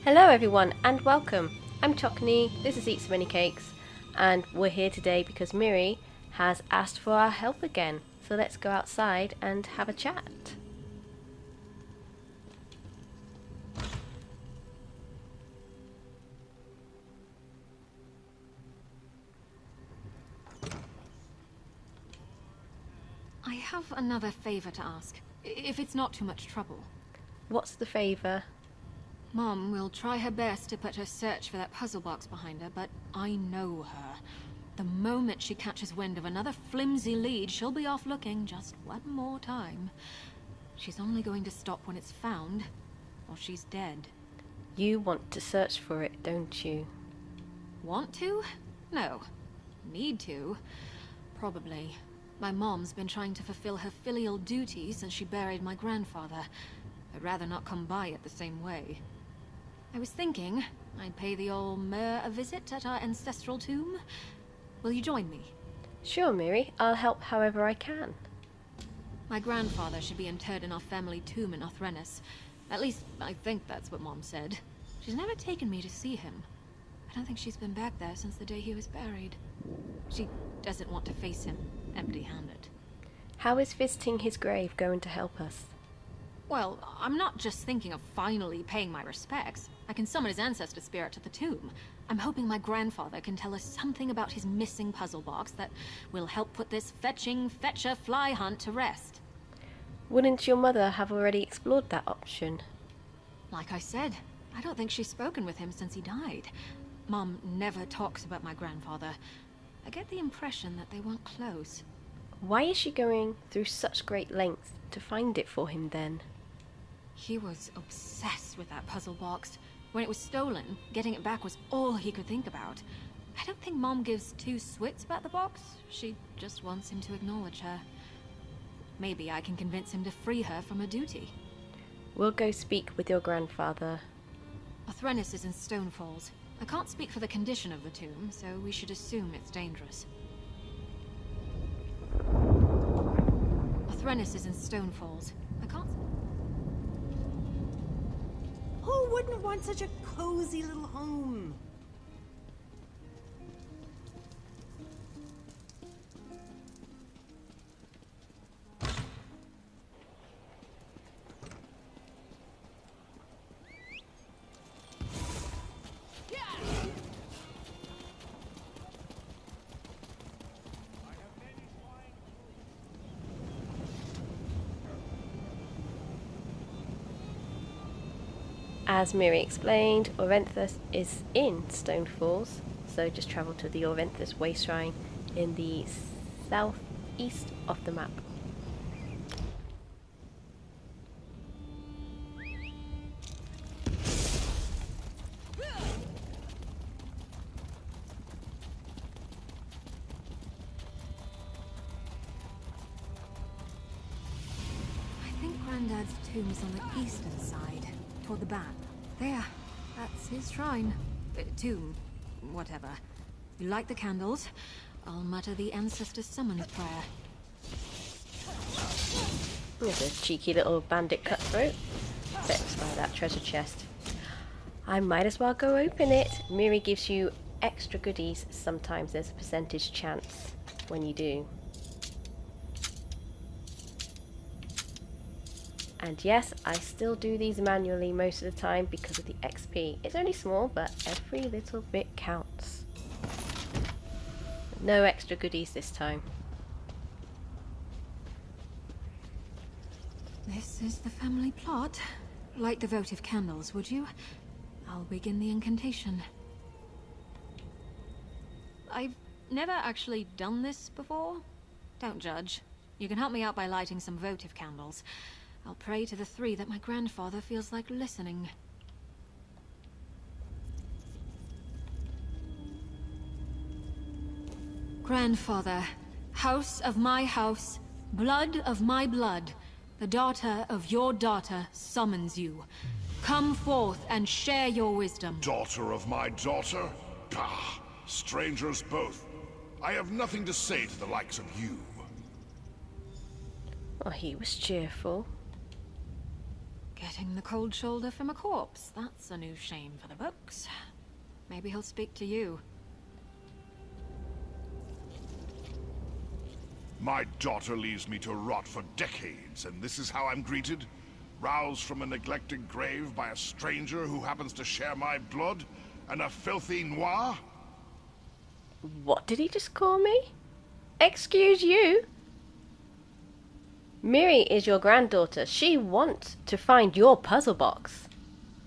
Hello everyone and welcome. I'm Chokni, this is Eat So Many Cakes, and we're here today because Mirri has asked for our help again. So let's go outside and have a chat. I have another favour to ask, if it's not too much trouble. What's the favour? Mom will try her best to put her search for that puzzle box behind her, but I know her. The moment she catches wind of another flimsy lead, she'll be off looking just one more time. She's only going to stop when it's found, or she's dead. You want to search for it, don't you? Want to? No. Need to? Probably. My mom's been trying to fulfill her filial duty since she buried my grandfather. I'd rather not come by it the same way. I was thinking I'd pay the old Mir a visit at our ancestral tomb. Will you join me? Sure, Mirri. I'll help however I can. My grandfather should be interred in our family tomb in Othrennis. At least, I think that's what Mom said. She's never taken me to see him. I don't think she's been back there since the day he was buried. She doesn't want to face him empty-handed. How is visiting his grave going to help us? Well, I'm not just thinking of finally paying my respects. I can summon his ancestor spirit to the tomb. I'm hoping my grandfather can tell us something about his missing puzzle box that will help put this fetcher fly hunt to rest. Wouldn't your mother have already explored that option? Like I said, I don't think she's spoken with him since he died. Mom never talks about my grandfather. I get the impression that they weren't close. Why is she going through such great lengths to find it for him then? He was obsessed with that puzzle box. When it was stolen, getting it back was all he could think about. I don't think Mom gives two swits about the box. She just wants him to acknowledge her. Maybe I can convince him to free her from her duty. We'll go speak with your grandfather. Othrennis is in Stone Falls. I can't speak for the condition of the tomb, so we should assume it's dangerous. Othrennis is in Stone Falls. I can't... Who wouldn't want such a cozy little home? As Mirri explained, Orenthus is in Stone Falls, so just travel to the Orenthus Way Shrine in the southeast of the map. I think Grandad's tomb's on the eastern side, toward the back. There, that's his shrine. Tomb, whatever. You light the candles, I'll mutter the ancestor summons prayer. There's a cheeky little bandit cutthroat. Vexed by that treasure chest. I might as well go open it. Mirri gives you extra goodies. Sometimes there's a percentage chance when you do. And yes, I still do these manually most of the time because of the XP. It's only small, but every little bit counts. No extra goodies this time. This is the family plot. Light the votive candles, would you? I'll begin the incantation. I've never actually done this before. Don't judge. You can help me out by lighting some votive candles. I'll pray to the three that my grandfather feels like listening. Grandfather, house of my house, blood of my blood, the daughter of your daughter summons you. Come forth and share your wisdom. Daughter of my daughter? Pah! Strangers both. I have nothing to say to the likes of you. Oh, he was cheerful. Getting the cold shoulder from a corpse. That's a new shame for the books. Maybe he'll speak to you. My daughter leaves me to rot for decades, and this is how I'm greeted? Roused from a neglected grave by a stranger who happens to share my blood? And a filthy noir? What did he just call me? Excuse you? Mirri is your granddaughter. She wants to find your puzzle box.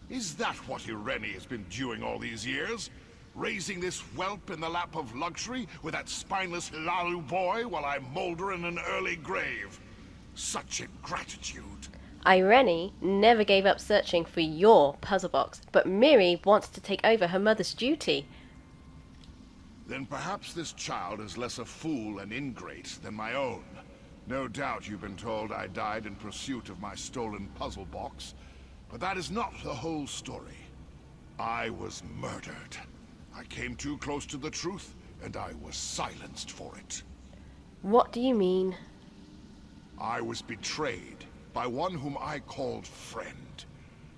Is that what Irene has been doing all these years? Raising this whelp in the lap of luxury with that spineless Lalu boy while I moulder in an early grave? Such ingratitude. Irene never gave up searching for your puzzle box, but Mirri wants to take over her mother's duty. Then perhaps this child is less a fool and ingrate than my own. No doubt you've been told I died in pursuit of my stolen puzzle box, but that is not the whole story. I was murdered. I came too close to the truth, and I was silenced for it. What do you mean? I was betrayed by one whom I called friend.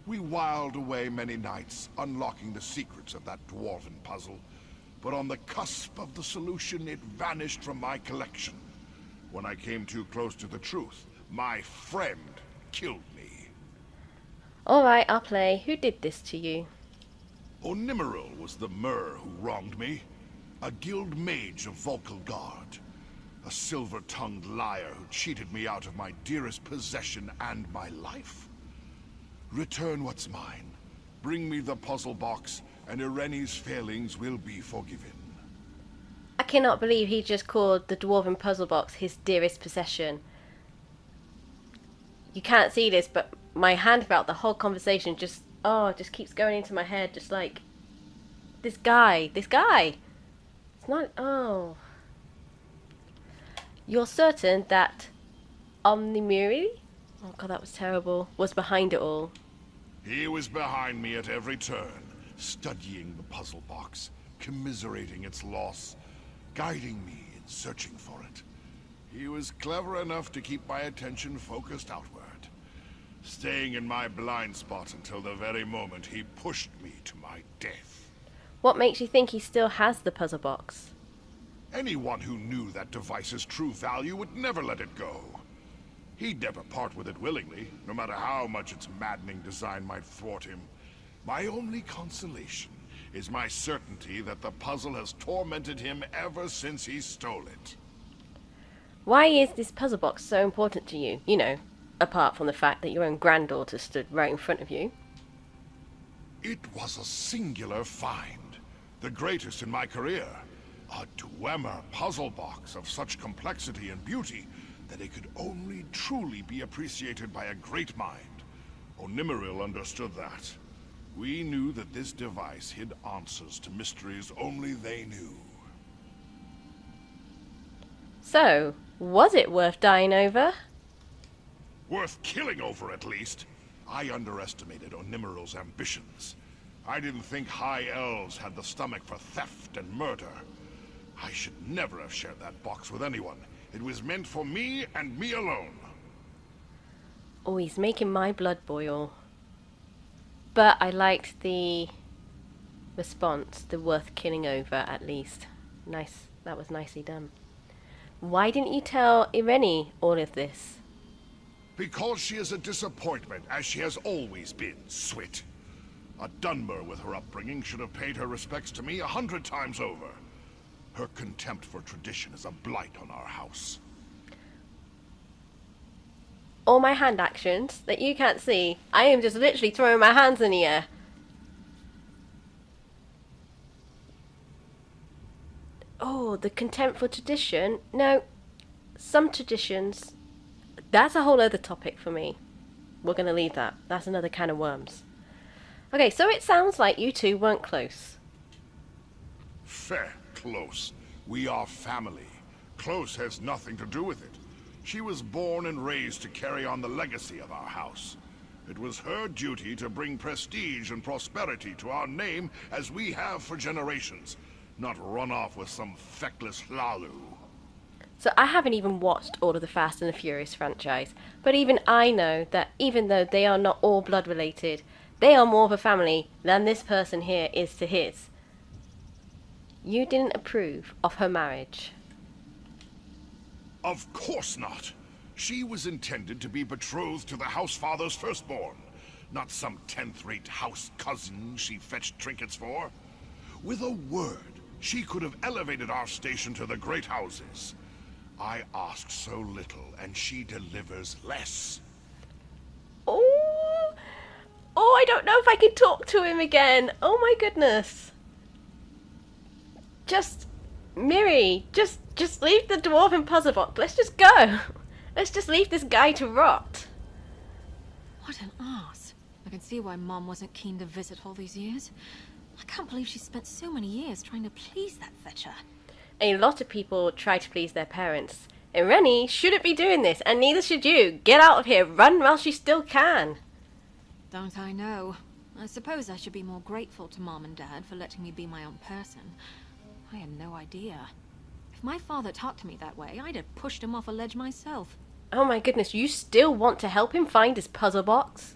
We whiled away many nights, unlocking the secrets of that Dwarven Puzzle, but on the cusp of the solution, it vanished from my collection. When I came too close to the truth, my friend killed me. Alright, I'll play. Who did this to you? Onimiril was the Mirri who wronged me. A guild mage of Vulkel Guard. A silver-tongued liar who cheated me out of my dearest possession and my life. Return what's mine. Bring me the puzzle box, and Irene's failings will be forgiven. I cannot believe he just called the Dwarven Puzzle Box his dearest possession. You can't see this, but my hand felt the whole conversation just keeps going into my head, just like, this guy. It's not, You're certain that Onimiril, oh god, that was terrible, was behind it all. He was behind me at every turn, studying the puzzle box, commiserating its loss, guiding me in searching for it. He was clever enough to keep my attention focused outward, staying in my blind spot until the very moment he pushed me to my death. What makes you think he still has the puzzle box? Anyone who knew that device's true value would never let it go. He'd never part with it willingly, no matter how much its maddening design might thwart him. My only consolation is my certainty that the puzzle has tormented him ever since he stole it. Why is this puzzle box so important to you? You know, apart from the fact that your own granddaughter stood right in front of you. It was a singular find, the greatest in my career. A Dwemer puzzle box of such complexity and beauty that it could only truly be appreciated by a great mind. Onimiril understood that. We knew that this device hid answers to mysteries only they knew. So, was it worth dying over? Worth killing over, at least. I underestimated Onimiril's ambitions. I didn't think high elves had the stomach for theft and murder. I should never have shared that box with anyone. It was meant for me and me alone. Oh, he's making my blood boil. But I liked the response, the worth killing over at least. Nice, that was nicely done. Why didn't you tell Irene all of this? Because she is a disappointment, as she has always been, Swit. A Dunmer with her upbringing should have paid her respects to me 100 times over. Her contempt for tradition is a blight on our house. All my hand actions that you can't see, I am just literally throwing my hands in the air. Oh, the contempt for tradition. No, some traditions, that's a whole other topic for me. We're going to leave that. That's another can of worms. Okay, so it sounds like you two weren't close. Fair. Close. We are family. Close has nothing to do with it. She was born and raised to carry on the legacy of our house. It was her duty to bring prestige and prosperity to our name as we have for generations, not run off with some feckless Lalu. So I haven't even watched all of the Fast and the Furious franchise, but even I know that even though they are not all blood related, they are more of a family than this person here is to his. You didn't approve of her marriage. Of course not. She was intended to be betrothed to the Housefather's firstborn, not some 10th-rate house cousin she fetched trinkets for. With a word, she could have elevated our station to the great houses. I ask so little, and she delivers less. Oh, I don't know if I can talk to him again. Oh my goodness. Mirri, just leave the Dwarven Puzzle box. Let's just go. Let's just leave this guy to rot. What an ass. I can see why Mom wasn't keen to visit all these years. I can't believe she spent so many years trying to please that fetcher. A lot of people try to please their parents. And Rennie shouldn't be doing this, and neither should you. Get out of here. Run while she still can. Don't I know? I suppose I should be more grateful to Mom and Dad for letting me be my own person. I had no idea. If my father talked to me that way, I'd have pushed him off a ledge myself. Oh my goodness, you still want to help him find his puzzle box?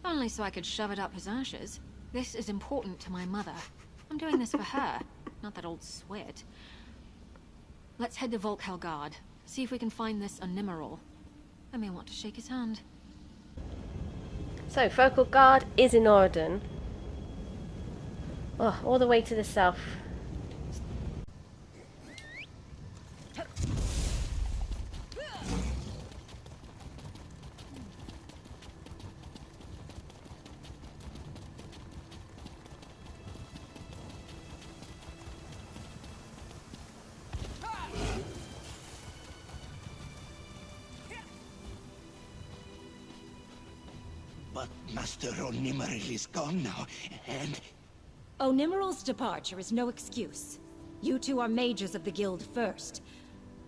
Only so I could shove it up his ashes. This is important to my mother. I'm doing this for her, not that old swit. Let's head to Vulkel Guard. See if we can find this Onimiril. I may want to shake his hand. So, Vulkel Guard is in Orden. Oh, all the way to the south. But Master Onimiril is gone now, and... Onimiril's departure is no excuse. You two are mages of the guild first.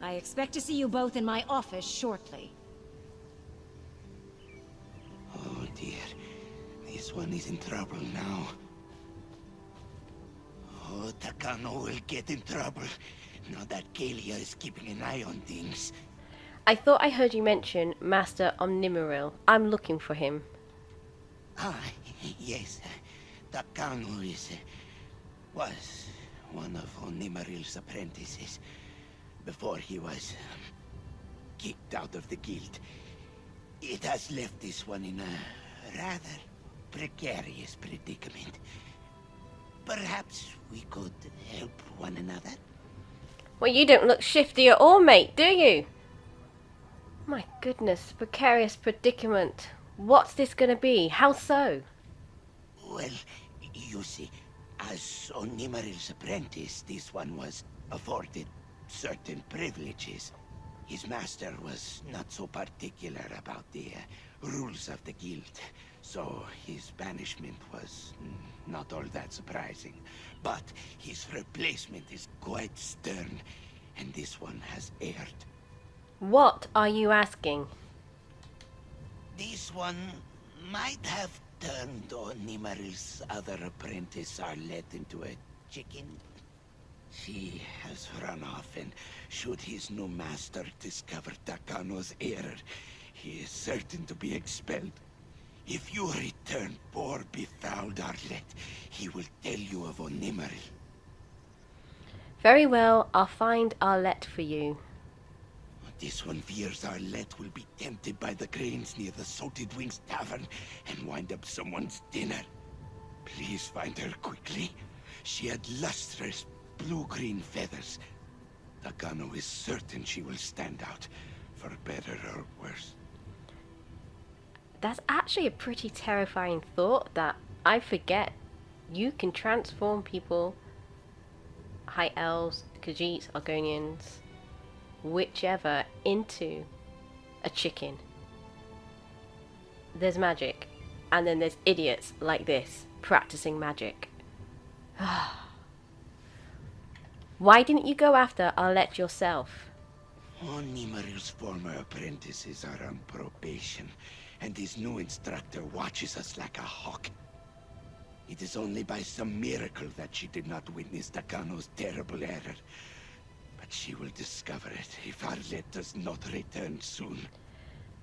I expect to see you both in my office shortly. Oh dear, this one is in trouble now. Oh, Takano will get in trouble, now that Kalia is keeping an eye on things. I thought I heard you mention Master Onimiril. I'm looking for him. Ah, yes. Takano was one of Onimaril's apprentices before he was kicked out of the guild. It has left this one in a rather precarious predicament. Perhaps we could help one another? Well, you don't look shifty at all, mate, do you? My goodness, precarious predicament. What's this gonna be? How so? Well, you see, as Onimaril's apprentice, this one was afforded certain privileges. His master was not so particular about the rules of the guild, so his banishment was not all that surprising. But his replacement is quite stern, and this one has erred. What are you asking? This one might have turned Onimaril's other apprentice Arlette into a chicken. She has run off, and should his new master discover Takano's error, he is certain to be expelled. If you return poor befouled Arlette, he will tell you of Onimiril. Very well, I'll find Arlette for you. This one fears Arlette will be tempted by the cranes near the Salted Wings Tavern and wind up someone's dinner. Please find her quickly. She had lustrous blue-green feathers. Takano is certain she will stand out, for better or worse. That's actually a pretty terrifying thought, that I forget you can transform people, high elves, Khajiits, Argonians, whichever, into a chicken. There's magic, and then there's idiots like this practicing magic. Why didn't you go after Arlette yourself? Onimaril's former apprentices are on probation, and his new instructor watches us like a hawk. It is only by some miracle that she did not witness Takano's terrible error. But But she will discover it if Arlet does not return soon.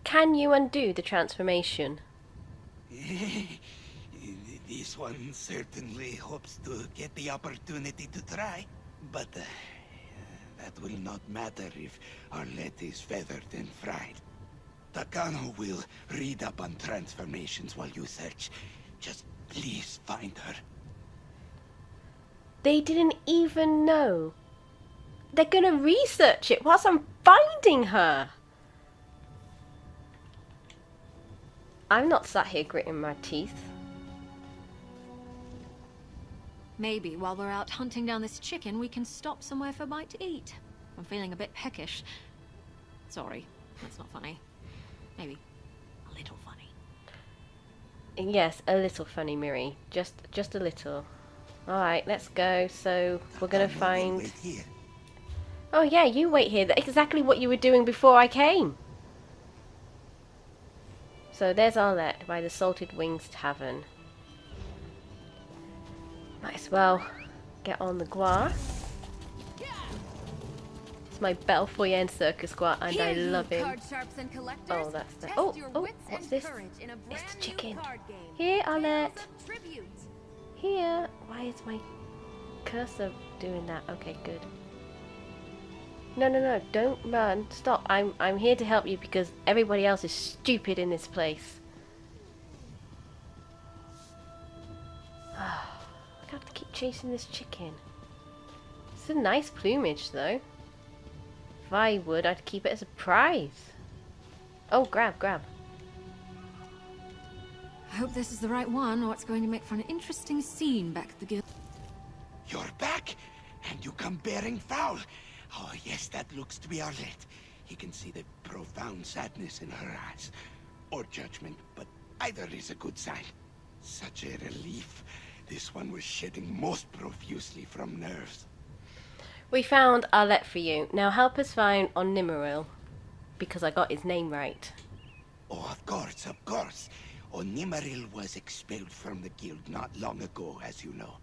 Can you undo the transformation? This one certainly hopes to get the opportunity to try, but that will not matter if Arlet is feathered and fried. Takano will read up on transformations while you search. Just please find her. They didn't even know. They're gonna research it whilst I'm finding her. I'm not sat here gritting my teeth. Maybe while we're out hunting down this chicken, we can stop somewhere for a bite to eat. I'm feeling a bit peckish. Sorry, that's not funny. Maybe a little funny. Yes, a little funny, Mirri. Just a little. Alright, let's go. So, we're gonna find... Wait here. Oh yeah, you wait here. That's exactly what you were doing before I came. So there's Arlet by the Salted Wings Tavern. Might as well get on the Guard. It's my Belfoyen Circus Guard and I love him. Oh, that's the... Oh, what's this? It's the chicken. Here, Arlet. Here. Why is my cursor doing that? Okay, good. No, don't run. Stop. I'm here to help you because everybody else is stupid in this place. I have to keep chasing this chicken. It's a nice plumage though. If I would, I'd keep it as a prize. Oh, grab. I hope this is the right one, or it's going to make for an interesting scene back at the guild. You're back, and you come bearing foul. Oh, yes, that looks to be Arlet. He can see the profound sadness in her eyes. Or judgment, but either is a good sign. Such a relief. This one was shedding most profusely from nerves. We found Arlet for you. Now help us find Onimiril. Because I got his name right. Oh, of course. Onimiril was expelled from the guild not long ago, as you know.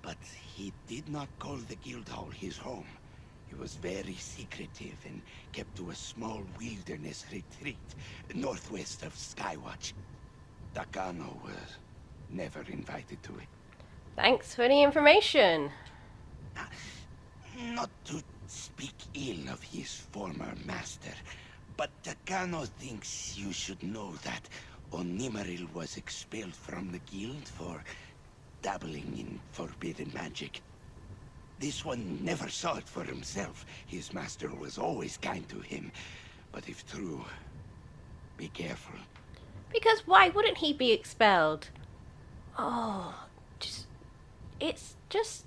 But he did not call the guild hall his home. He was very secretive and kept to a small wilderness retreat northwest of Skywatch. Takano was never invited to it. Thanks for the information. Not to speak ill of his former master, but Takano thinks you should know that Onimiril was expelled from the guild for dabbling in forbidden magic. This one never saw it for himself. His master was always kind to him. But if true, be careful. Because why wouldn't he be expelled? Oh, it's just...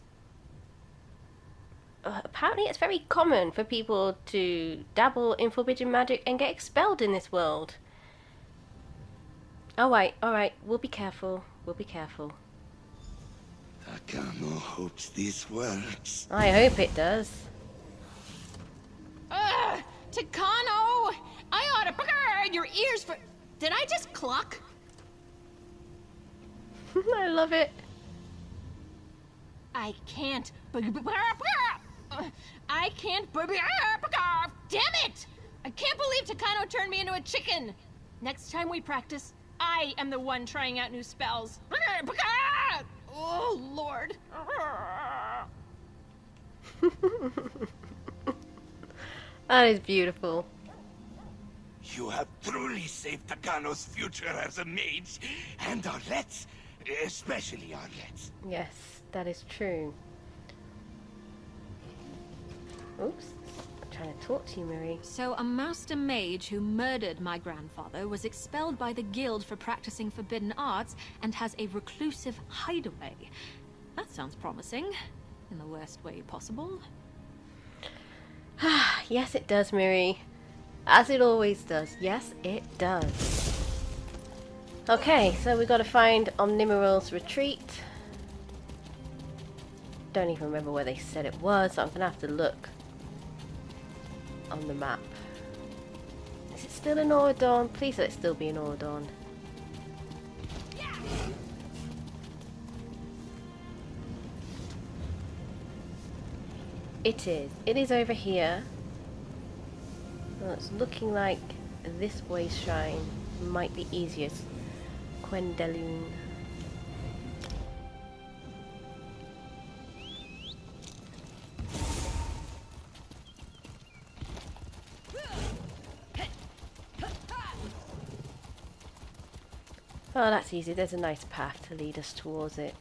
apparently it's very common for people to dabble in forbidden magic and get expelled in this world. Alright, we'll be careful. Takano hopes this works. I hope it does. Takano! I ought to your ears for... Did I just cluck? I love it. I can't... I can't... Damn it! I can't believe Takano turned me into a chicken. Next time we practice, I am the one trying out new spells. Oh, Lord. That is beautiful. You have truly saved Takano's future as a mage, and Arlet's, especially Arlet's. Yes, that is true. Oops, I'm trying to talk to you, Mirri. So a master mage who murdered my grandfather was expelled by the guild for practicing forbidden arts and has a reclusive hideaway. That sounds promising, in the worst way possible. Yes, it does, Mirri. As it always does. Yes, it does. Okay, so we've got to find Omnimiral's retreat. Don't even remember where they said it was, so I'm going to have to look on the map. Is it still in Auradon? Please let it still be in Auradon. It is. It is over here. Well, it's looking like this boy's shrine might be easiest. Quendelune. Oh, that's easy. There's a nice path to lead us towards it.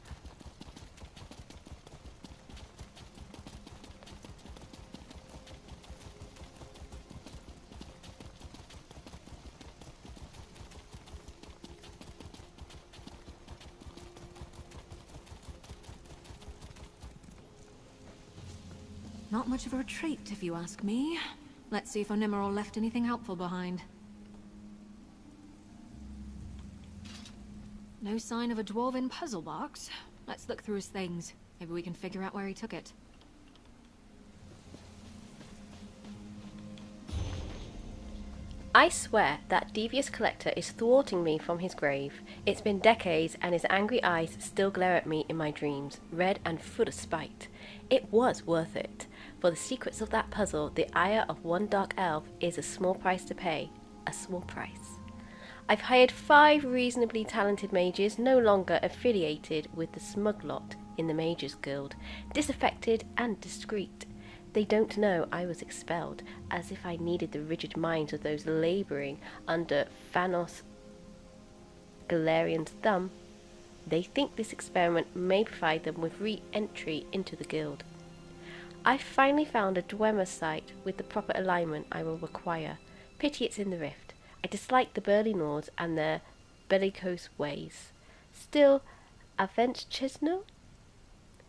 Not much of a retreat, if you ask me. Let's see if Onimiril left anything helpful behind. No sign of a Dwarven Puzzle box. Let's look through his things. Maybe we can figure out where he took it. I swear that devious collector is thwarting me from his grave. It's been decades and his angry eyes still glare at me in my dreams, red and full of spite. It was worth it. For the secrets of that puzzle, the ire of one dark elf is a small price to pay. A small price. I've hired 5 reasonably talented mages no longer affiliated with the smug lot in the Mages Guild, disaffected and discreet. They don't know I was expelled, as if I needed the rigid minds of those labouring under Thanos Galarian's thumb. They think this experiment may provide them with re-entry into the guild. I've finally found a Dwemer site with the proper alignment I will require. Pity it's in the rift. I dislike the burly Nords and their bellicose ways. Still, Avanchnzel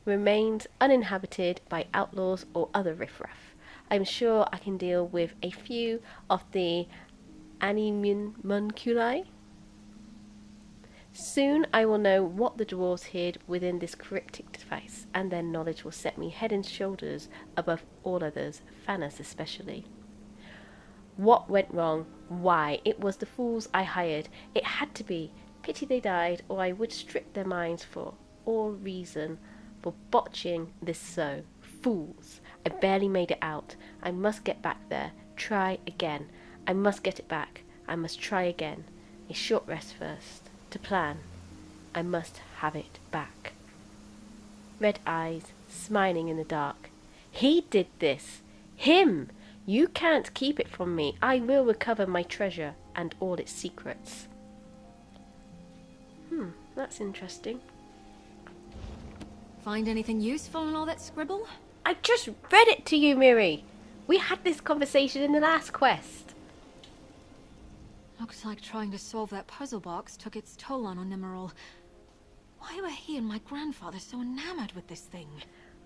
remains uninhabited by outlaws or other riffraff. I'm sure I can deal with a few of the animunculi. Soon I will know what the dwarves hid within this cryptic device, and their knowledge will set me head and shoulders above all others, Thanos especially. What went wrong? Why? It was the fools I hired. It had to be. Pity they died, or I would strip their minds for all reason for botching this so. Fools. I barely made it out. I must get back there. Try again. I must get it back. I must try again. A short rest first. To plan. I must have it back. Red eyes, smiling in the dark. He did this. Him! You can't keep it from me. I will recover my treasure and all its secrets. That's interesting. Find anything useful in all that scribble? I just read it to you, Mirri. We had this conversation in the last quest. Looks like trying to solve that puzzle box took its toll on Onimiril. Why were he and my grandfather so enamored with this thing?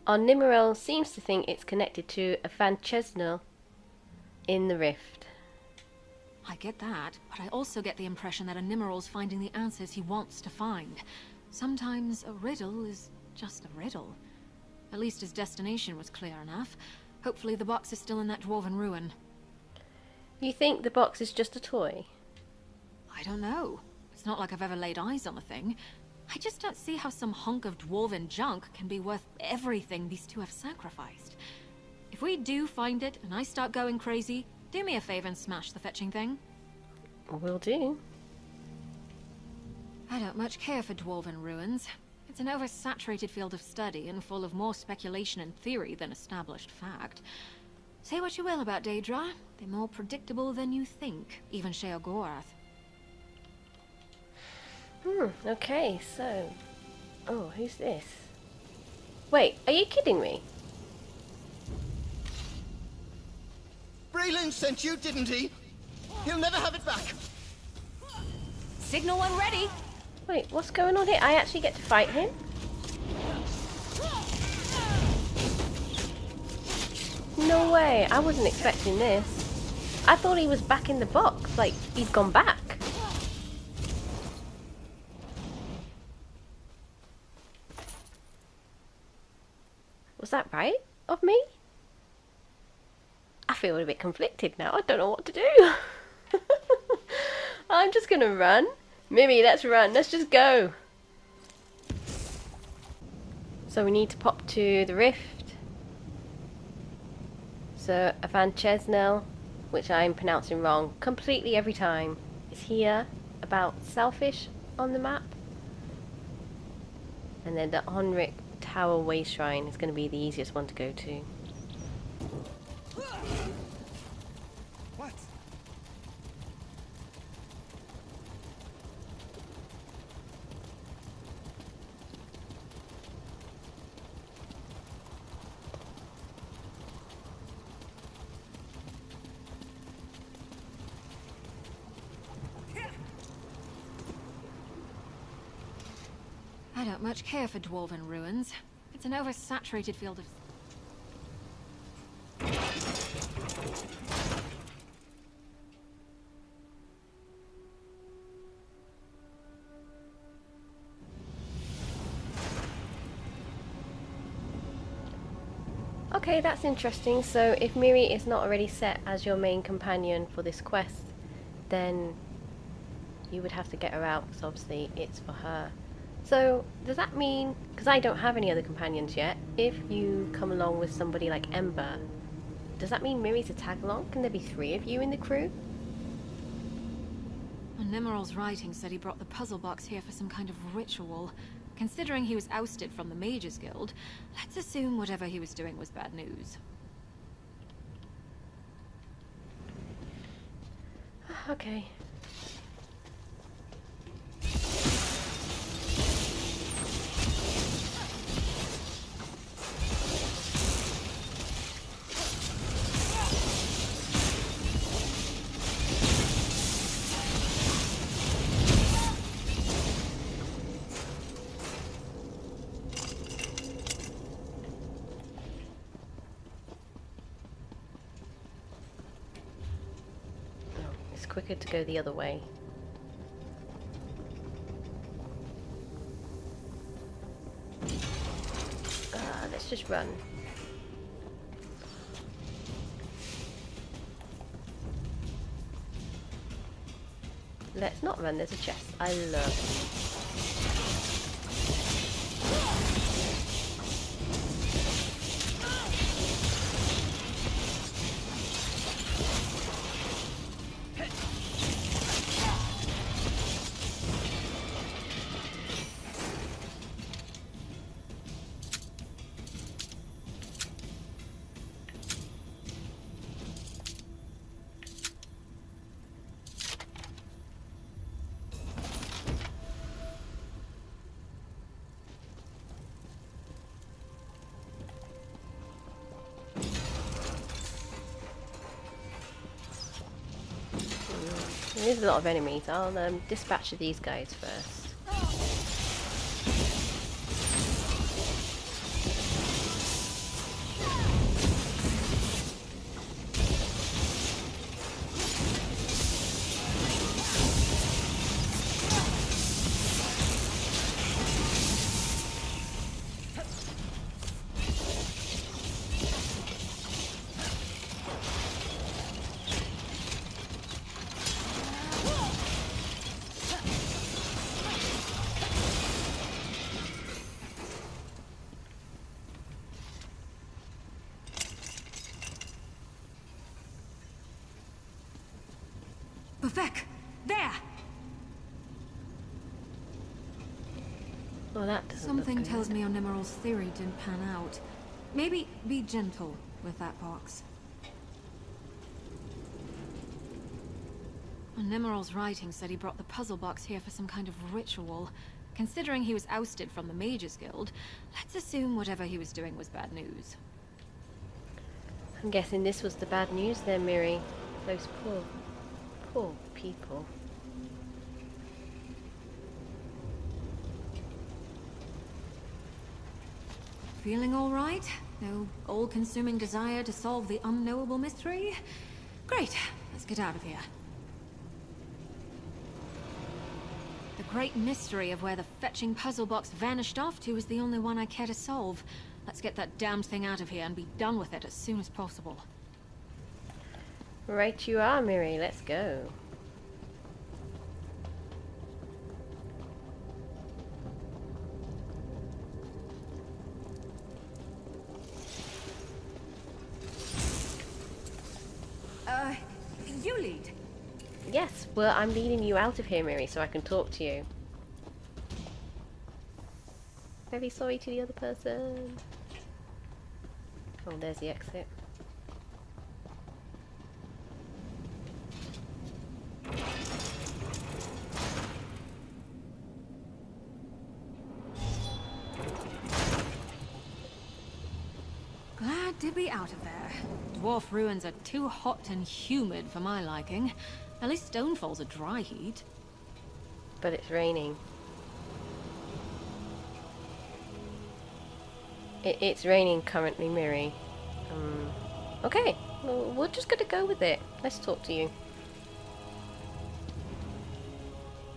Onimiril seems to think it's connected to Avanchnzel in the rift. I get that, but I also get the impression that Onimiral's finding the answers he wants to find. Sometimes a riddle is just a riddle. At least his destination was clear enough. Hopefully the box is still in that dwarven ruin. You think the box is just a toy? I don't know. It's not like I've ever laid eyes on the thing. I just don't see how some hunk of dwarven junk can be worth everything these two have sacrificed. If we do find it and I start going crazy, do me a favor and smash the fetching thing. Will do. I don't much care for dwarven ruins. It's an oversaturated field of study and full of more speculation and theory than established fact. Say what you will about Daedra, they're more predictable than you think, even Sheogorath. Okay, so... Oh, who's this? Wait, are you kidding me? Bralen sent you, didn't he? He'll never have it back. Signal one ready. Wait, what's going on here? I actually get to fight him? No way, I wasn't expecting this. I thought he was back in the box, like he's gone back. Was that right of me? I feel a bit conflicted now. I don't know what to do. I'm just gonna run. Mirri, let's run. Let's just go. So we need to pop to the rift. So Avanchnzel, which I'm pronouncing wrong completely every time, is here, about Selfish on the map. And then the Onric Tower Way Shrine is going to be the easiest one to go to. What? I don't much care for Dwarven ruins. It's an oversaturated field of... Okay, that's interesting. So if Mirri is not already set as your main companion for this quest, then you would have to get her out, because obviously it's for her. So does that mean, because I don't have any other companions yet, if you come along with somebody like Ember, does that mean Mirri's a tag along? Can there be 3 of you in the crew? Onimiral's writing said he brought the puzzle box here for some kind of ritual. Considering he was ousted from the Mages Guild, let's assume whatever he was doing was bad news. Okay. Quicker to go the other way. Let's just run. Let's not run, there's a chest. I love There's a lot of enemies. I'll dispatch these guys first. Bavek! There! Oh, that doesn't Something look good. tells me Onimiral's theory didn't pan out. Maybe be gentle with that box. Onimiral's writing said he brought the puzzle box here for some kind of ritual. Considering he was ousted from the Mages Guild, let's assume whatever he was doing was bad news. I'm guessing this was the bad news then, Mirri. Those poor people. Feeling all right? No all-consuming desire to solve the unknowable mystery? Great, let's get out of here. The great mystery of where the fetching puzzle box vanished off to is the only one I care to solve. Let's get that damned thing out of here and be done with it as soon as possible. Right you are, Mirri. Let's go. Yes, well, I'm leading you out of here, Mirri, so I can talk to you. Very sorry to the other person. Oh, there's the exit. Glad to be out of there. Dwarf ruins are too hot and humid for my liking. At least Stonefall's a dry heat. But it's raining. It's raining currently, Mirri. Okay, well, we're just gonna go with it. Let's talk to you.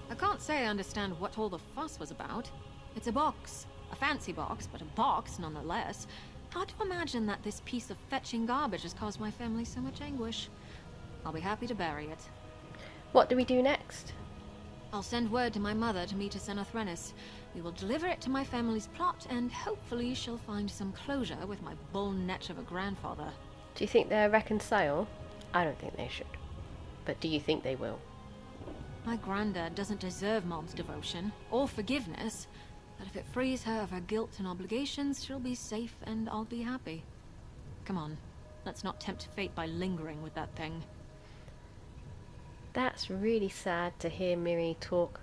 I can't say I understand what all the fuss was about. It's a box. A fancy box, but a box nonetheless. Hard to imagine that this piece of fetching garbage has caused my family so much anguish. I'll be happy to bury it. What do we do next? I'll send word to my mother to meet us in Athrenis. We will deliver it to my family's plot, and hopefully she'll find some closure with my bull netch of a grandfather. Do you think they'll reconcile? I don't think they should. But do you think they will? My granddad doesn't deserve Mom's devotion, or forgiveness. But if it frees her of her guilt and obligations, she'll be safe and I'll be happy. Come on, let's not tempt fate by lingering with that thing. That's really sad to hear Mirri talk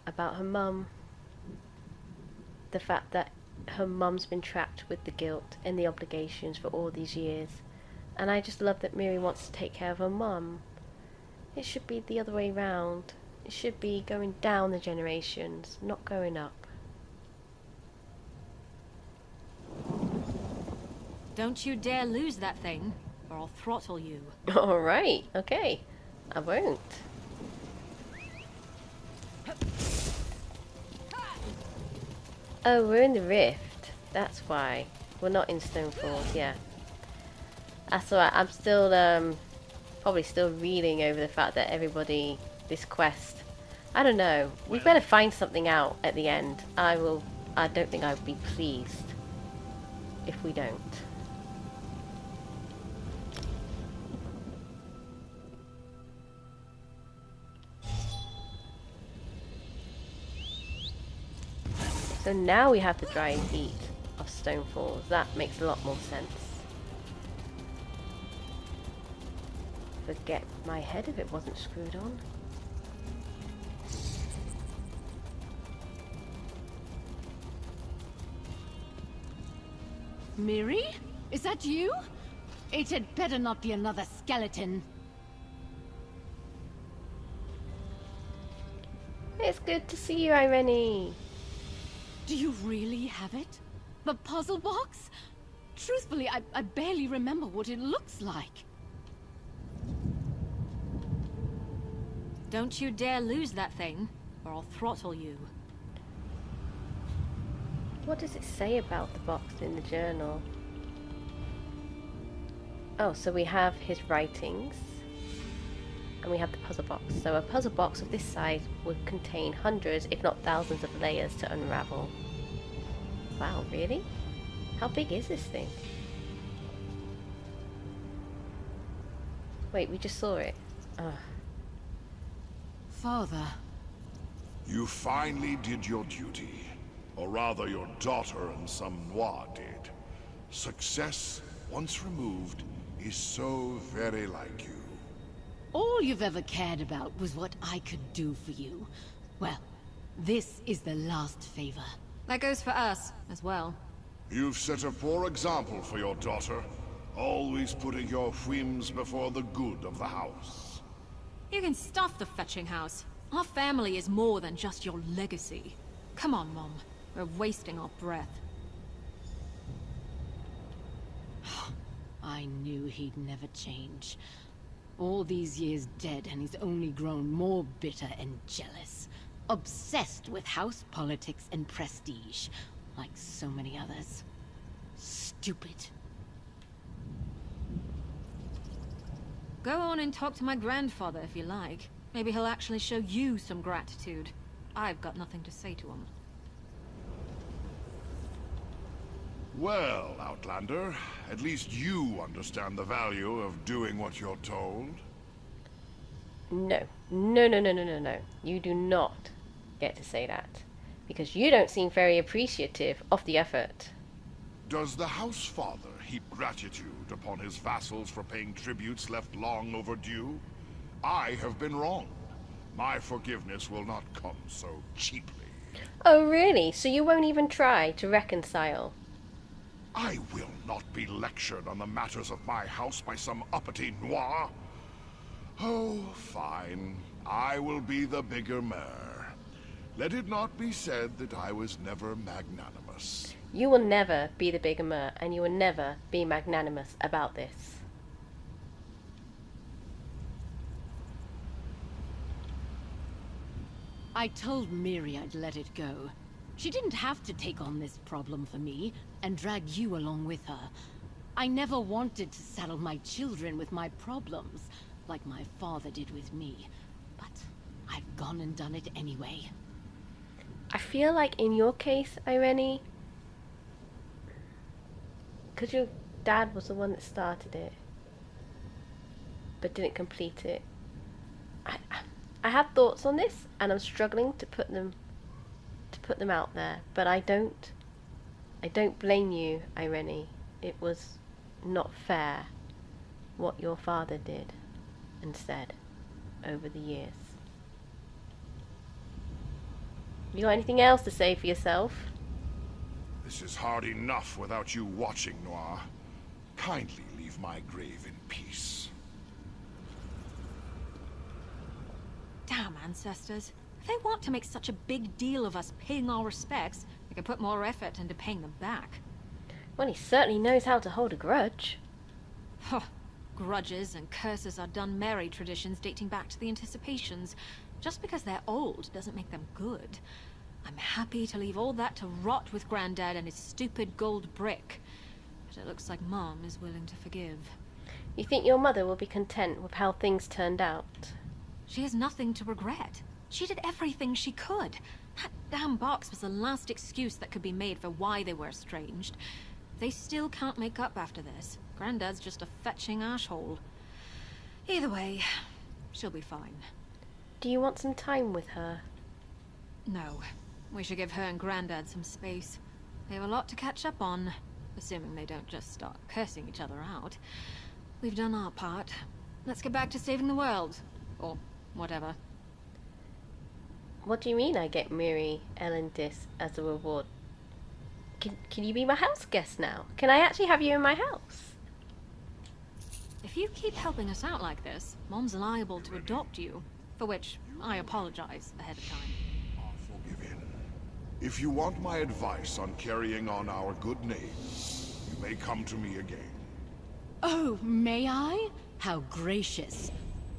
about her mum. The fact that her mum's been trapped with the guilt and the obligations for all these years. And I just love that Mirri wants to take care of her mum. It should be the other way round. It should be going down the generations, not going up. Don't you dare lose that thing, or I'll throttle you. Alright, okay. I won't. Oh, we're in the rift. That's why. We're not in Stonefall, yeah. That's alright. I'm still, probably still reeling over the fact that everybody, this quest, I don't know. We better find something out at the end. I don't think I would be pleased if we don't. So now we have the drying heat of Stonefall. That makes a lot more sense. Forget my head if it wasn't screwed on. Mirri? Is that you? It had better not be another skeleton. It's good to see you, Irene. Do you really have it? The puzzle box? Truthfully, I barely remember what it looks like. Don't you dare lose that thing, or I'll throttle you. What does it say about the box in the journal? Oh, so we have his writings. And we have the puzzle box. So a puzzle box of this size would contain hundreds, if not thousands of layers to unravel. Wow, really? How big is this thing? Wait, we just saw it. Ugh. Father. You finally did your duty. Or rather, your daughter and some Noir did. Success, once removed, is so very like you. All you've ever cared about was what I could do for you. Well, this is the last favor. That goes for us, as well. You've set a poor example for your daughter, always putting your whims before the good of the house. You can stuff the fetching house. Our family is more than just your legacy. Come on, Mom. We're wasting our breath. I knew he'd never change. All these years dead, and he's only grown more bitter and jealous. Obsessed with house politics and prestige, like so many others. Stupid. Go on and talk to my grandfather if you like. Maybe he'll actually show you some gratitude. I've got nothing to say to him. Well, Outlander, at least you understand the value of doing what you're told. No, No, no, no, no, no, no. You do not get to say that. Because you don't seem very appreciative of the effort. Does the House Father heap gratitude upon his vassals for paying tributes left long overdue? I have been wrong. My forgiveness will not come so cheaply. Oh, really? So you won't even try to reconcile? I will not be lectured on the matters of my house by some uppity noir. Oh, fine. I will be the bigger mer. Let it not be said that I was never magnanimous. You will never be the bigger mer, and you will never be magnanimous about this. I told Mirri I'd let it go. She didn't have to take on this problem for me, and drag you along with her. I never wanted to saddle my children with my problems, like my father did with me. But I've gone and done it anyway. I feel like in your case, Irene, because your dad was the one that started it, but didn't complete it. I have thoughts on this, and I'm struggling to put them out there. But I don't blame you, Irene. It was not fair what your father did and said over the years. You got anything else to say for yourself? This is hard enough without you watching, Noir. Kindly leave my grave in peace. Damn ancestors. If they want to make such a big deal of us paying our respects, they could put more effort into paying them back. Well, he certainly knows how to hold a grudge. Huh. Grudges and curses are done merry traditions dating back to the Anticipations. Just because they're old doesn't make them good. I'm happy to leave all that to rot with Granddad and his stupid gold brick. But it looks like Mom is willing to forgive. You think your mother will be content with how things turned out? She has nothing to regret. She did everything she could. That damn box was the last excuse that could be made for why they were estranged. They still can't make up after this. Granddad's just a fetching asshole. Either way, she'll be fine. Do you want some time with her? No. We should give her and Granddad some space. They have a lot to catch up on, assuming they don't just start cursing each other out. We've done our part. Let's get back to saving the world. Or whatever. What do you mean I get Mirri Elendis as a reward? Can you be my house guest now? Can I actually have you in my house? If you keep helping us out like this, Mom's liable to adopt you. For which I apologize ahead of time. Forgive him. If you want my advice on carrying on our good name, you may come to me again. Oh, may I? How gracious.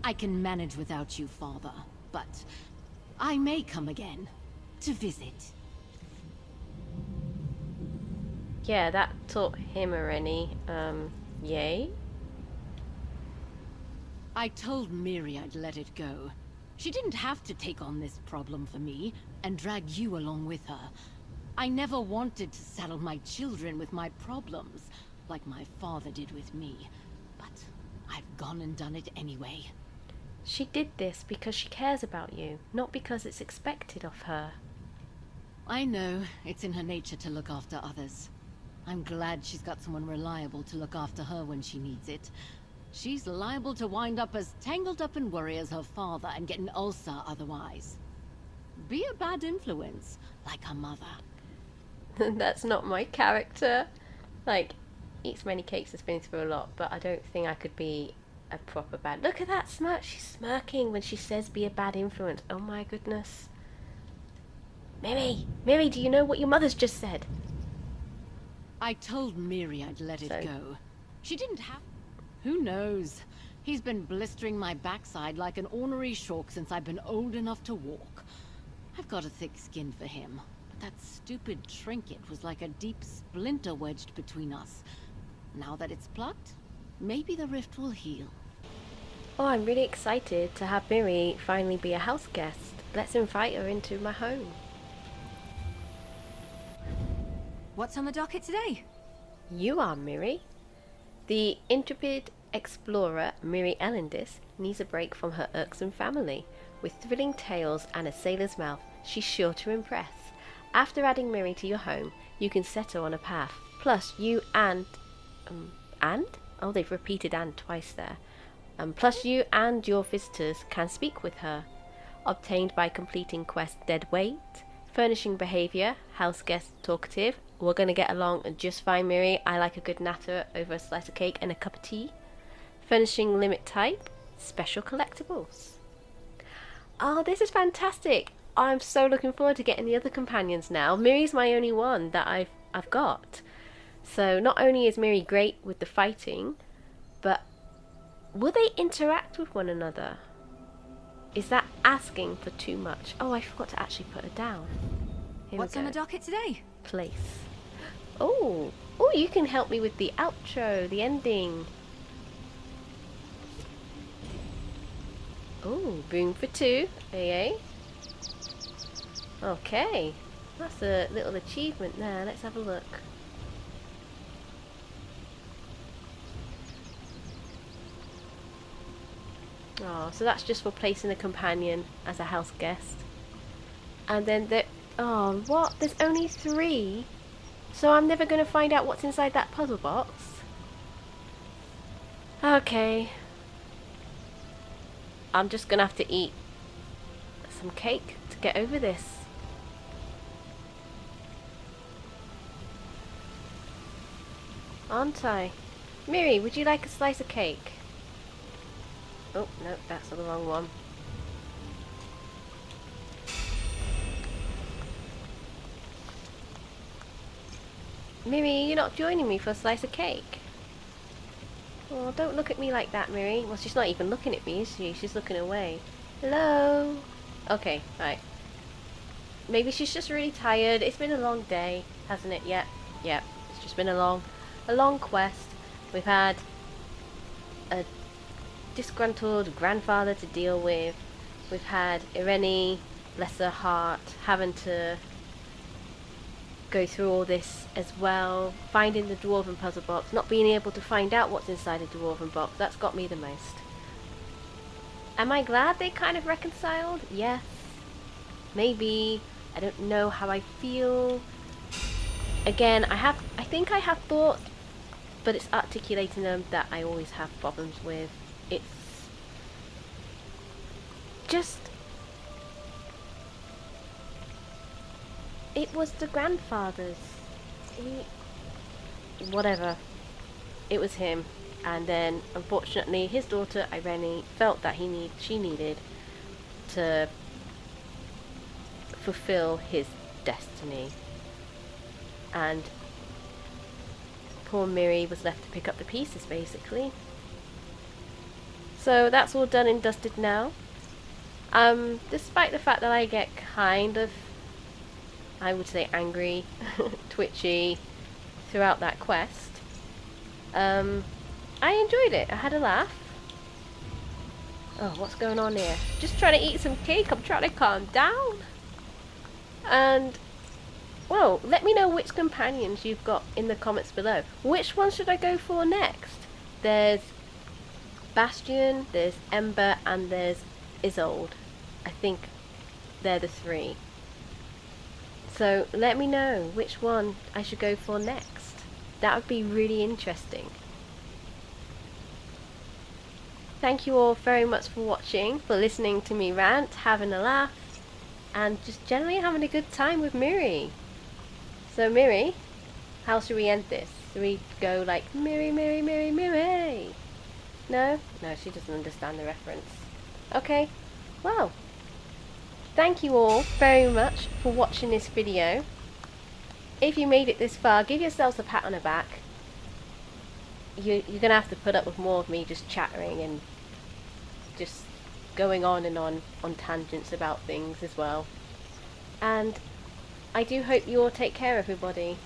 I can manage without you, Father. But I may come again to visit. Yeah, that taught him already. Yay? I told Mirri I'd let it go. She didn't have to take on this problem for me, and drag you along with her. I never wanted to saddle my children with my problems, like my father did with me. But I've gone and done it anyway. She did this because she cares about you, not because it's expected of her. I know, it's in her nature to look after others. I'm glad she's got someone reliable to look after her when she needs it. She's liable to wind up as tangled up in worry as her father and get an ulcer otherwise. Be a bad influence, like her mother. That's not my character. Like, eats many cakes, has been through a lot, but I don't think I could be a proper bad... Look at that smirk. She's smirking when she says be a bad influence. Oh my goodness. Mirri, do you know what your mother's just said? I told Mirri I'd let it go. She didn't have... Who knows? He's been blistering my backside like an ornery shawk since I've been old enough to walk. I've got a thick skin for him, but that stupid trinket was like a deep splinter wedged between us. Now that it's plucked, maybe the rift will heal. Oh, I'm really excited to have Mirri finally be a house guest. Let's invite her into my home. What's on the docket today? You are Mirri, the intrepid Explorer Mirri Elendis needs a break from her irksome family. With thrilling tales and a sailor's mouth, she's sure to impress. After adding Mirri to your home, you can set her on a path. Plus, you and... and? Oh, they've repeated and twice there. Plus, you and your visitors can speak with her. Obtained by completing quest Dead Weight. Furnishing behaviour, house guest talkative. We're going to get along just fine, Mirri. I like a good natter over a slice of cake and a cup of tea. Furnishing limit type, special collectibles. Oh, this is fantastic. I'm so looking forward to getting the other companions now. Mirri's my only one that I've got. So not only is Mirri great with the fighting, but will they interact with one another? Is that asking for too much? Oh, I forgot to actually put her down. Here What's we on go. the docket today? Place. Oh, you can help me with the outro, the ending. Oh, room for 2, AA. Okay, that's a little achievement there. Let's have a look. Oh, so that's just for placing a companion as a house guest. And then there... Oh, what? There's only 3? So I'm never going to find out what's inside that puzzle box? Okay. I'm just going to have to eat some cake to get over this. Aren't I? Mirri, would you like a slice of cake? Oh, no, that's the wrong one. Mirri, you're not joining me for a slice of cake? Oh, don't look at me like that, Mirri. Well, she's not even looking at me, is she? She's looking away. Hello? Okay, right. Maybe she's just really tired. It's been a long day, hasn't it? Yep. It's just been a long quest. We've had a disgruntled grandfather to deal with. We've had Irene, bless her heart, having to go through all this as well. Finding the Dwarven Puzzle box, not being able to find out what's inside a Dwarven box. That's got me the most. Am I glad they kind of reconciled? Yes. Maybe. I don't know how I feel. Again, I think I have thoughts, but it's articulating them that I always have problems with. It's just... It was the grandfather's. Whatever. It was him. And then, unfortunately, his daughter, Irene, felt that she needed to fulfill his destiny. And poor Mirri was left to pick up the pieces, basically. So that's all done and dusted now. Despite the fact that I get kind of, I would say, angry, twitchy throughout that quest, I enjoyed it. I had a laugh. Oh, what's going on here? Just trying to eat some cake. I'm trying to calm down. And, well, let me know which companions you've got in the comments below. Which one should I go for next? There's Bastion, there's Ember, and there's Isolde. I think they're the 3. So let me know which one I should go for next. That would be really interesting. Thank you all very much for watching, for listening to me rant, having a laugh, and just generally having a good time with Mirri. So Mirri, how should we end this? Should we go like Mirri, Mirri, Mirri, Mirri? No? No, she doesn't understand the reference. Okay, well, thank you all very much for watching this video. If you made it this far, give yourselves a pat on the back. You're going to have to put up with more of me just chattering and just going on and on tangents about things as well. And I do hope you all take care, everybody.